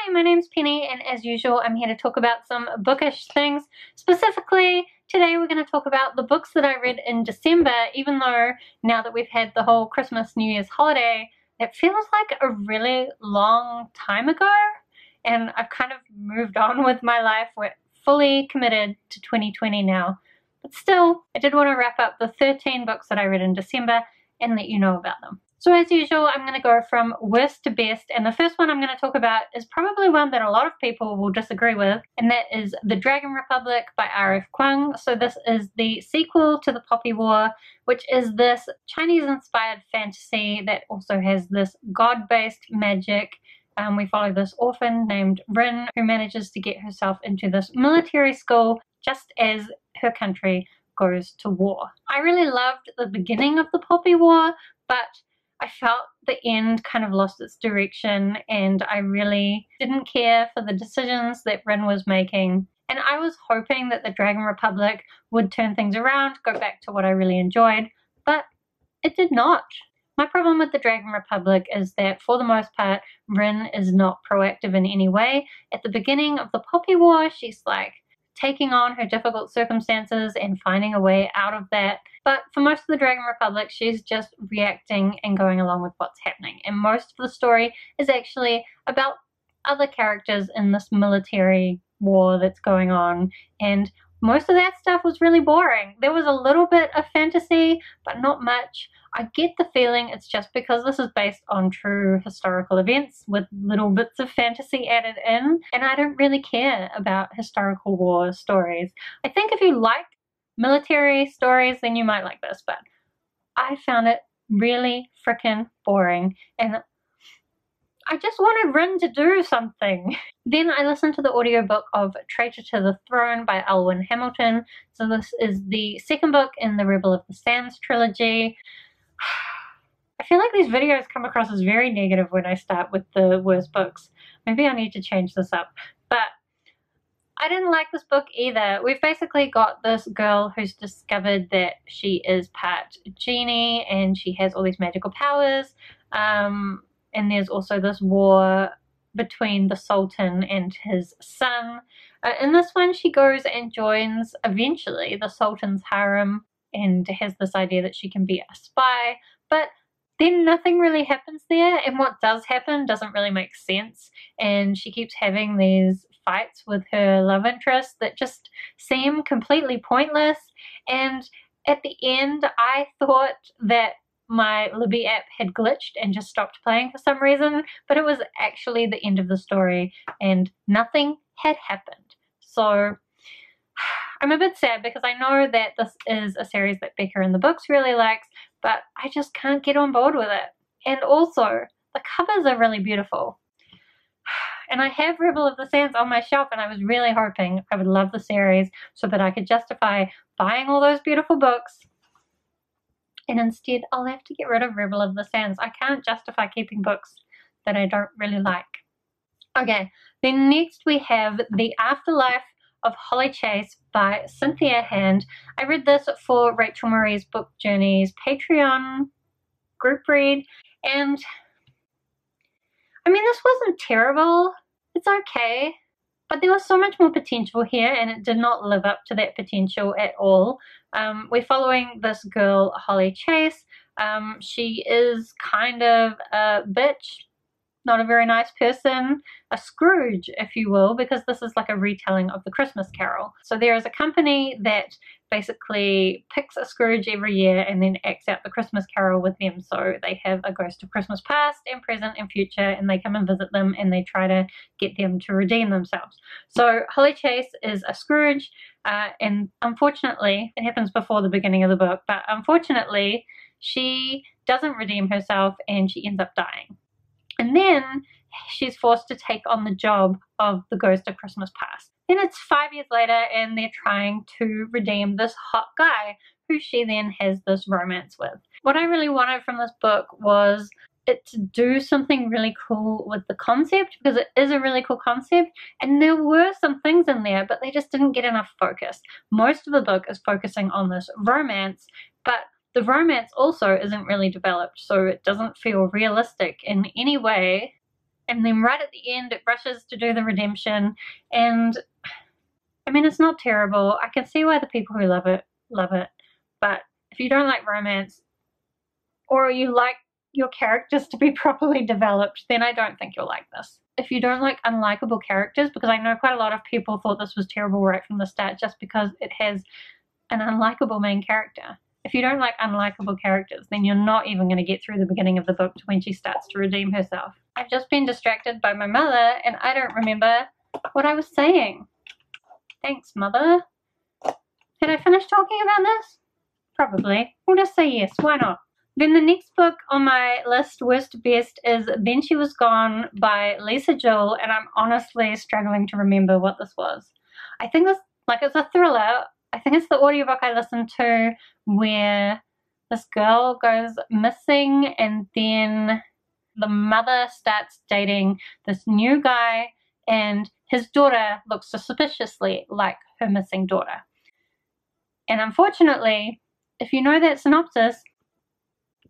Hi, my name's Penny, and as usual, I'm here to talk about some bookish things. Specifically, today we're going to talk about the books that I read in December, even though now that we've had the whole Christmas, New Year's holiday, it feels like a really long time ago, and I've kind of moved on with my life. We're fully committed to 2020 now. But still, I did want to wrap up the 13 books that I read in December and let you know about them. So as usual, I'm going to go from worst to best, and the first one I'm going to talk about is probably one that a lot of people will disagree with, and that is The Dragon Republic by R.F. Kuang. So this is the sequel to The Poppy War, which is this Chinese-inspired fantasy that also has this god-based magic. We follow this orphan named Rin who manages to get herself into this military school just as her country goes to war. I really loved the beginning of The Poppy War, but I felt the end kind of lost its direction, and I really didn't care for the decisions that Rin was making. And I was hoping that the Dragon Republic would turn things around, go back to what I really enjoyed, but it did not. My problem with the Dragon Republic is that, for the most part, Rin is not proactive in any way. At the beginning of the Poppy War, she's like taking on her difficult circumstances and finding a way out of that. But for most of the Dragon Republic, she's just reacting and going along with what's happening. And most of the story is actually about other characters in this military war that's going on. And most of that stuff was really boring. There was a little bit of fantasy, but not much. I get the feeling it's just because this is based on true historical events with little bits of fantasy added in, and I don't really care about historical war stories. I think if you like military stories, then you might like this, but I found it really freaking boring, and I just wanted Rin to do something. Then I listened to the audiobook of Traitor to the Throne by Alwyn Hamilton. So this is the second book in the Rebel of the Sands trilogy. I feel like these videos come across as very negative when I start with the worst books. Maybe I need to change this up. But I didn't like this book either. We've basically got this girl who's discovered that she is part genie and she has all these magical powers. And there's also this war between the Sultan and his son. In this one, she goes and joins, eventually, the Sultan's harem and has this idea that she can be a spy. But then nothing really happens there, and what does happen doesn't really make sense. And she keeps having these fights with her love interest that just seem completely pointless. And at the end, I thought that my Libby app had glitched and just stopped playing for some reason, but it was actually the end of the story and nothing had happened. So I'm a bit sad because I know that this is a series that Becca in the books really likes, but I just can't get on board with it. And also, the covers are really beautiful. And I have Rebel of the Sands on my shelf, and I was really hoping I would love the series so that I could justify buying all those beautiful books. And instead, I'll have to get rid of Rebel of the Sands. I can't justify keeping books that I don't really like. Okay, then next we have The Afterlife of Holly Chase by Cynthia Hand. I read this for Rachel Marie's Book Journeys Patreon group read, and I mean, this wasn't terrible. It's okay. But there was so much more potential here, and it did not live up to that potential at all. We're following this girl, Holly Chase. She is kind of a bitch, not a very nice person, a Scrooge, if you will, because this is like a retelling of the Christmas Carol. So there is a company that basically picks a Scrooge every year and then acts out the Christmas Carol with them. So they have a ghost of Christmas past and present and future, and they come and visit them and they try to get them to redeem themselves. So Holly Chase is a Scrooge, and unfortunately, it happens before the beginning of the book, but unfortunately she doesn't redeem herself and she ends up dying. And then she's forced to take on the job of the ghost of Christmas past. Then it's 5 years later and they're trying to redeem this hot guy who she then has this romance with. What I really wanted from this book was it to do something really cool with the concept, because it is a really cool concept, and there were some things in there, but they just didn't get enough focus. Most of the book is focusing on this romance, but the romance also isn't really developed, so it doesn't feel realistic in any way. And then right at the end, it rushes to do the redemption. And I mean, it's not terrible. I can see why the people who love it. But if you don't like romance, or you like your characters to be properly developed, then I don't think you'll like this. If you don't like unlikable characters, because I know quite a lot of people thought this was terrible right from the start just because it has an unlikable main character. If you don't like unlikable characters, then you're not even going to get through the beginning of the book to when she starts to redeem herself. I've just been distracted by my mother, and I don't remember what I was saying. Thanks, Mother. Had I finished talking about this? Probably. We'll just say yes, why not? Then the next book on my list, worst to best, is Then She Was Gone by Lisa Jewell, and I'm honestly struggling to remember what this was. I think this, like, it's a thriller. I think it's the audiobook I listened to where this girl goes missing and then the mother starts dating this new guy and his daughter looks suspiciously like her missing daughter. And unfortunately, if you know that synopsis,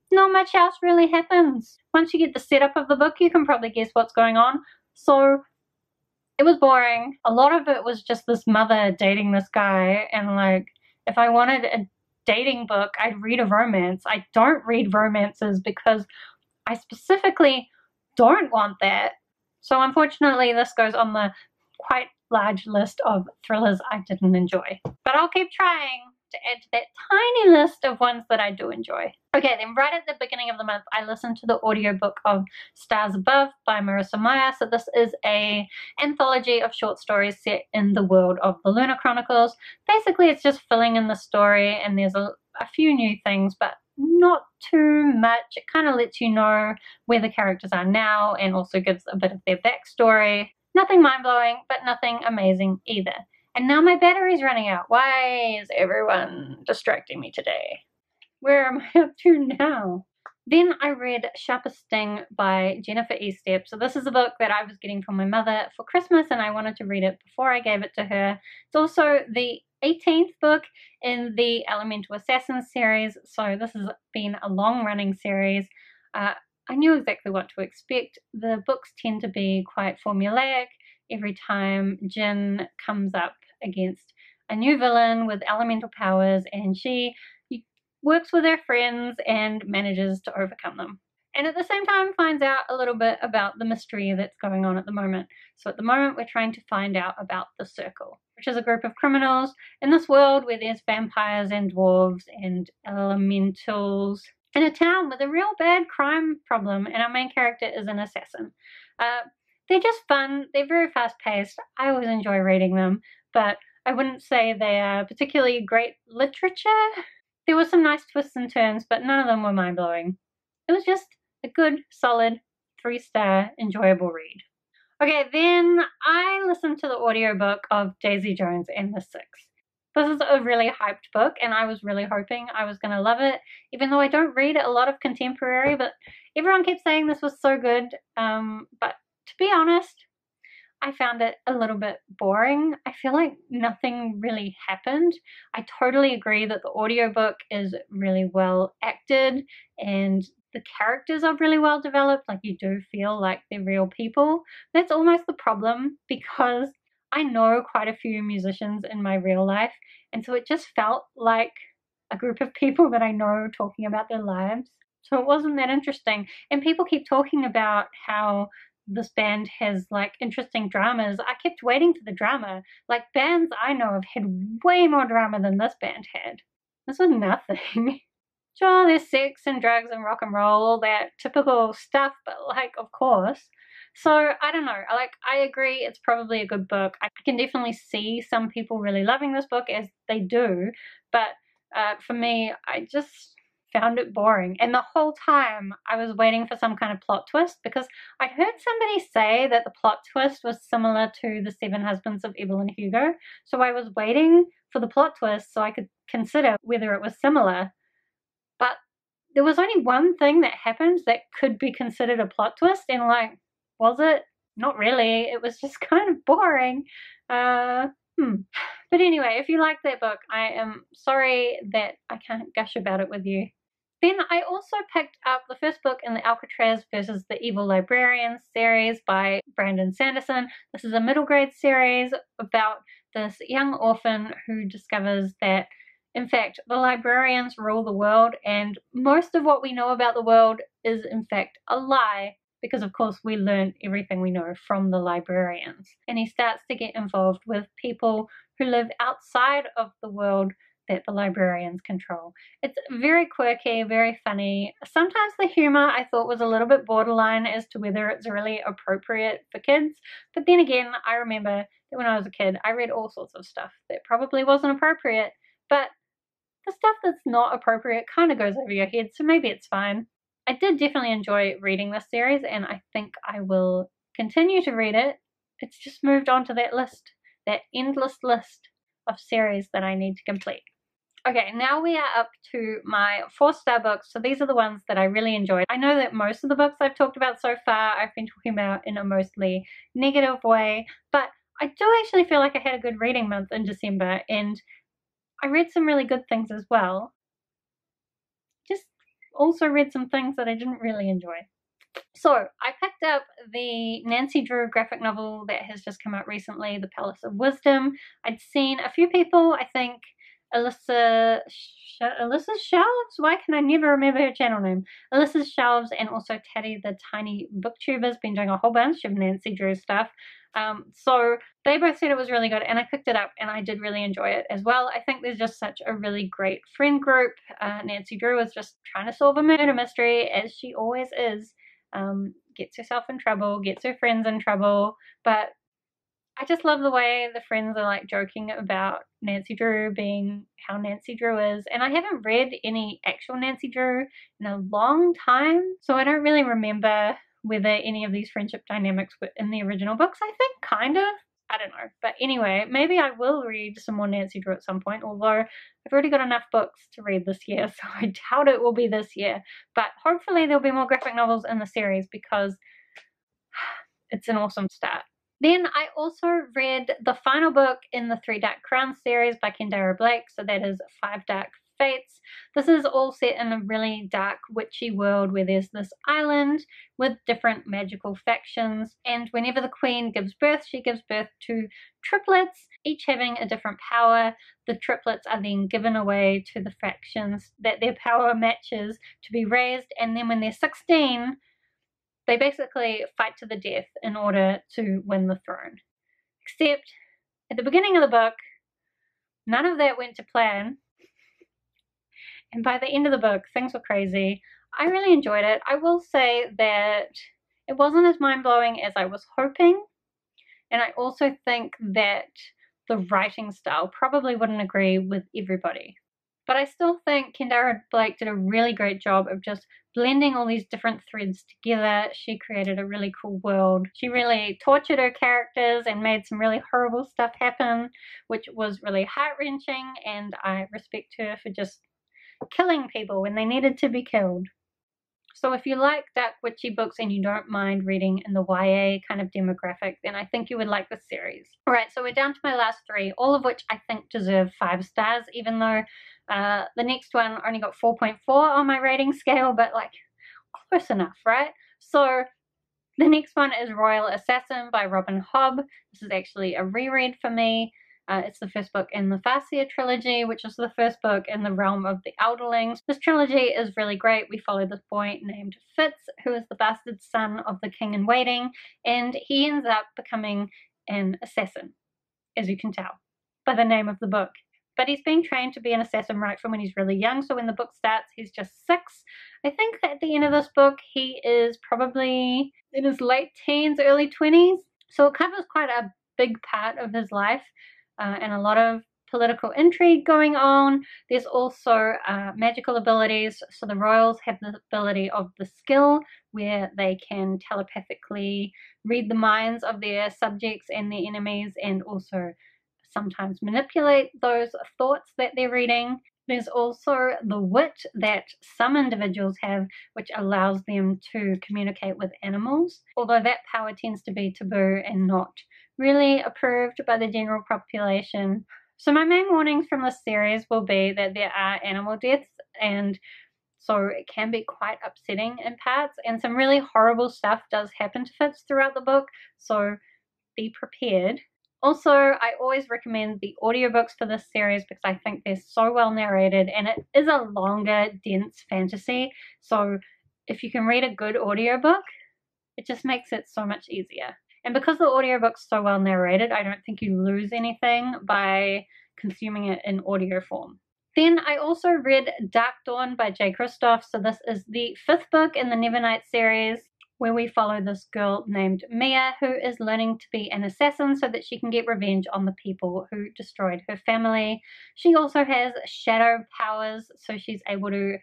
not much else really happens. Once you get the setup of the book, you can probably guess what's going on. So it was boring. A lot of it was just this mother dating this guy, and like, if I wanted a dating book, I'd read a romance. I don't read romances because I specifically don't want that. So unfortunately, this goes on the quite large list of thrillers I didn't enjoy. But I'll keep trying to add to that tiny list of ones that I do enjoy. Okay, then right at the beginning of the month, I listened to the audiobook of Stars Above by Marrisa Meyer. So this is an anthology of short stories set in the world of the Lunar Chronicles. Basically, it's just filling in the story, and there's a few new things, but not too much. It kind of lets you know where the characters are now and also gives a bit of their backstory. Nothing mind-blowing, but nothing amazing either. And now my battery's running out. Why is everyone distracting me today? Where am I up to now? Then I read Sharpest by Jennifer Estep. So this is a book that I was getting from my mother for Christmas, and I wanted to read it before I gave it to her. It's also the 18th book in the Elemental Assassins series, so this has been a long-running series. I knew exactly what to expect. The books tend to be quite formulaic. Every time Jin comes up against a new villain with elemental powers, and she works with her friends and manages to overcome them. And at the same time finds out a little bit about the mystery that's going on at the moment. So at the moment we're trying to find out about the Circle, which is a group of criminals in this world where there's vampires and dwarves and elementals in a town with a real bad crime problem, and our main character is an assassin. They're just fun. They're very fast-paced. I always enjoy reading them, but I wouldn't say they are particularly great literature. There were some nice twists and turns, but none of them were mind-blowing. It was just a good, solid, 3-star, enjoyable read. Okay, then I listened to the audiobook of Daisy Jones and the Six. This is a really hyped book, and I was really hoping I was going to love it, even though I don't read a lot of contemporary, but everyone keeps saying this was so good. But to be honest, I found it a little bit boring. I feel like nothing really happened. I totally agree that the audiobook is really well acted and the characters are really well developed. Like, you do feel like they're real people. That's almost the problem, because I know quite a few musicians in my real life, and so it just felt like a group of people that I know talking about their lives. So it wasn't that interesting. And people keep talking about how this band has like interesting dramas. I kept waiting for the drama. Like, bands I know have had way more drama than this band had. This was nothing. Sure, there's sex and drugs and rock and roll, all that typical stuff, but like, of course. So I don't know, I agree it's probably a good book. I can definitely see some people really loving this book, as they do, but for me, I just found it boring. And the whole time I was waiting for some kind of plot twist, because I'd heard somebody say that the plot twist was similar to The Seven Husbands of Evelyn Hugo. So I was waiting for the plot twist so I could consider whether it was similar. But there was only one thing that happened that could be considered a plot twist, and like, was it? Not really. It was just kind of boring. But anyway, if you like that book, I am sorry that I can't gush about it with you. Then I also picked up the first book in the Alcatraz versus the Evil Librarians series by Brandon Sanderson. This is a middle grade series about this young orphan who discovers that, in fact, the librarians rule the world, and most of what we know about the world is, in fact, a lie, because, of course, we learn everything we know from the librarians. And he starts to get involved with people who live outside of the world that the librarians control. It's very quirky, very funny. Sometimes the humor I thought was a little bit borderline as to whether it's really appropriate for kids. But then again, I remember that when I was a kid, I read all sorts of stuff that probably wasn't appropriate. But the stuff that's not appropriate kind of goes over your head, so maybe it's fine. I did definitely enjoy reading this series, and I think I will continue to read it. It's just moved on to that list, that endless list of series that I need to complete. Okay, now we are up to my 4-star books. So these are the ones that I really enjoyed. I know that most of the books I've talked about so far, I've been talking about in a mostly negative way, but I do actually feel like I had a good reading month in December, and I read some really good things as well. Just also read some things that I didn't really enjoy. So I picked up the Nancy Drew graphic novel that has just come out recently, The Palace of Wisdom. I'd seen a few people, I think Alyssa Shelves? Why can I never remember her channel name? Alyssa Shelves and also Teddy the Tiny Booktubers been doing a whole bunch of Nancy Drew stuff. So they both said it was really good, and I picked it up and I did really enjoy it as well. I think there's just such a really great friend group. Nancy Drew is just trying to solve a murder mystery, as she always is. Gets herself in trouble, gets her friends in trouble, but I just love the way the friends are like joking about Nancy Drew being how Nancy Drew is. And I haven't read any actual Nancy Drew in a long time, so I don't really remember whether any of these friendship dynamics were in the original books. I think kind of. I don't know. But anyway, maybe I will read some more Nancy Drew at some point, although I've already got enough books to read this year, so I doubt it will be this year. But hopefully there'll be more graphic novels in the series, because it's an awesome start. Then I also read the final book in the 3 Dark Crowns series by Kendare Blake, so that is 5 Dark Fates. This is all set in a really dark, witchy world where there's this island with different magical factions, and whenever the queen gives birth, she gives birth to triplets, each having a different power. The triplets are then given away to the factions that their power matches to be raised, and then when they're 16, they basically fight to the death in order to win the throne. Except at the beginning of the book, none of that went to plan. And by the end of the book, things were crazy. I really enjoyed it. I will say that it wasn't as mind-blowing as I was hoping. And I also think that the writing style probably wouldn't agree with everybody. But I still think Kendare Blake did a really great job of just blending all these different threads together. She created a really cool world. She really tortured her characters and made some really horrible stuff happen, which was really heart-wrenching, and I respect her for just killing people when they needed to be killed. So if you like dark witchy books and you don't mind reading in the YA kind of demographic, then I think you would like this series. Alright, so we're down to my last 3, all of which I think deserve 5 stars, even though the next one only got 4.4 on my rating scale, but like close enough, right? So the next one is Royal Assassin by Robin Hobb. This is actually a reread for me. It's the first book in the Farseer trilogy, which is the first book in the realm of the Elderlings. This trilogy is really great. We follow this boy named Fitz, who is the bastard son of the king in waiting, and he ends up becoming an assassin, as you can tell by the name of the book. But he's being trained to be an assassin right from when he's really young, so when the book starts, he's just 6. I think at the end of this book, he is probably in his late teens, early 20s, so it covers quite a big part of his life. And a lot of political intrigue going on. There's also magical abilities. So the royals have the ability of the skill where they can telepathically read the minds of their subjects and their enemies, and also sometimes manipulate those thoughts that they're reading. There's also the wit that some individuals have, which allows them to communicate with animals, although that power tends to be taboo and not really approved by the general population. So my main warnings from this series will be that there are animal deaths, and so it can be quite upsetting in parts, and some really horrible stuff does happen to Fitz throughout the book, so be prepared. Also, I always recommend the audiobooks for this series because I think they're so well narrated, and it is a longer, dense fantasy, so if you can read a good audiobook, it just makes it so much easier. And because the audiobook's so well narrated, I don't think you lose anything by consuming it in audio form. Then I also read Darkdawn by J. Kristoff. So this is the 5th book in the Nevernight series, where we follow this girl named Meyer, who is learning to be an assassin so that she can get revenge on the people who destroyed her family. She also has shadow powers, so she's able to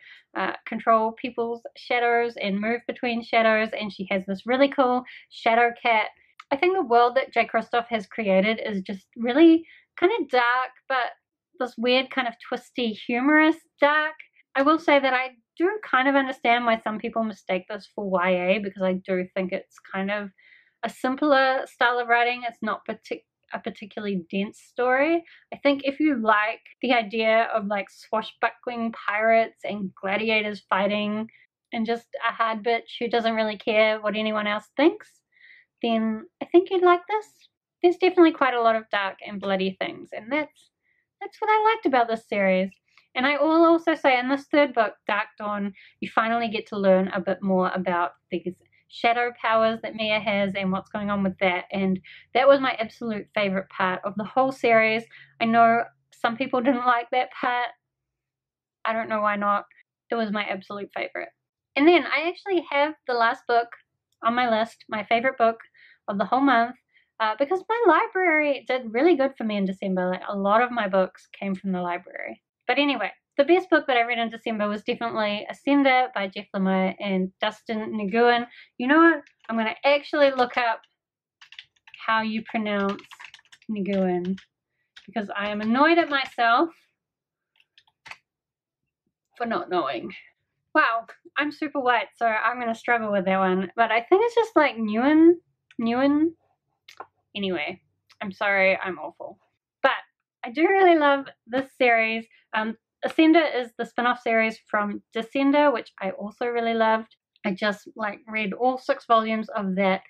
control people's shadows and move between shadows, and she has this really cool shadow cat. I think the world that J. Kristoff has created is just really kind of dark, but this weird kind of twisty, humorous dark. I will say that I do kind of understand why some people mistake this for YA, because I do think it's kind of a simpler style of writing. It's not a particularly dense story. I think if you like the idea of like swashbuckling pirates and gladiators fighting and just a hard bitch who doesn't really care what anyone else thinks, then I think you'd like this. There's definitely quite a lot of dark and bloody things, and that's what I liked about this series. And I will also say in this 3rd book, Darkdawn, you finally get to learn a bit more about these shadow powers that Meyer has and what's going on with that. And that was my absolute favorite part of the whole series. I know some people didn't like that part. I don't know why not. It was my absolute favorite. And then I actually have the last book on my list, my favorite book of the whole month, because my library did really good for me in December. Like, a lot of my books came from the library. But anyway, the best book that I read in December was definitely Ascender by Jeff Lemire and Dustin Nguyen. You know what? I'm going to actually look up how you pronounce Nguyen, because I am annoyed at myself for not knowing. Wow, I'm super white, so I'm going to struggle with that one. But I think it's just like Nguyen. Anyway, I'm sorry, I'm awful. But I do really love this series. Ascender is the spin-off series from Descender, which I also really loved. I just read all 6 volumes of that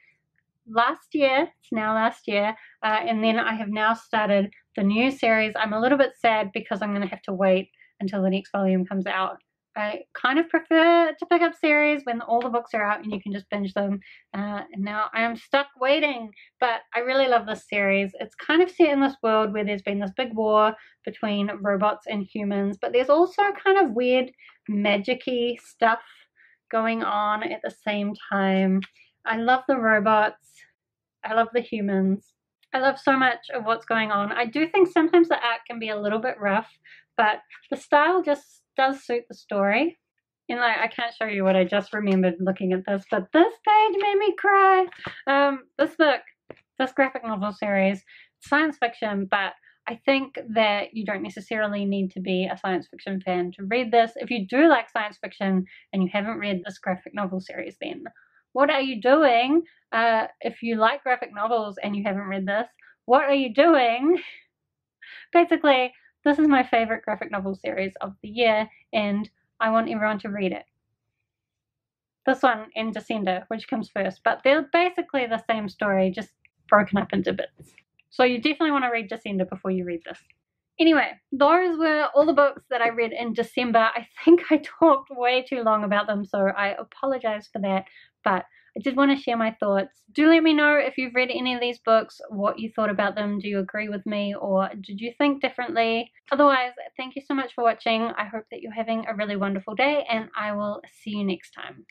last year. It's now last year. And then I have now started the new series. I'm a little bit sad because I'm going to have to wait until the next volume comes out. I kind of prefer to pick up series when all the books are out and you can just binge them. And now I am stuck waiting. But I really love this series. It's kind of set in this world where there's been this big war between robots and humans. But there's also kind of weird magic-y stuff going on at the same time. I love the robots. I love the humans. I love so much of what's going on. I do think sometimes the art can be a little bit rough, but the style just does suit the story. And I can't show you what I just remembered looking at this, but this page made me cry. This book, this graphic novel series, science fiction, but I think that you don't necessarily need to be a science fiction fan to read this. If you do like science fiction and you haven't read this graphic novel series, then what are you doing? If you like graphic novels and you haven't read this, what are you doing? Basically, this is my favorite graphic novel series of the year, and I want everyone to read it. This one and Descender, which comes first, but they're basically the same story, just broken up into bits. So you definitely want to read Descender before you read this. Anyway, those were all the books that I read in December. I think I talked way too long about them, so I apologize for that, but I did want to share my thoughts. Do let me know if you've read any of these books, what you thought about them. Do you agree with me, or did you think differently? Otherwise, thank you so much for watching. I hope that you're having a really wonderful day, and I will see you next time.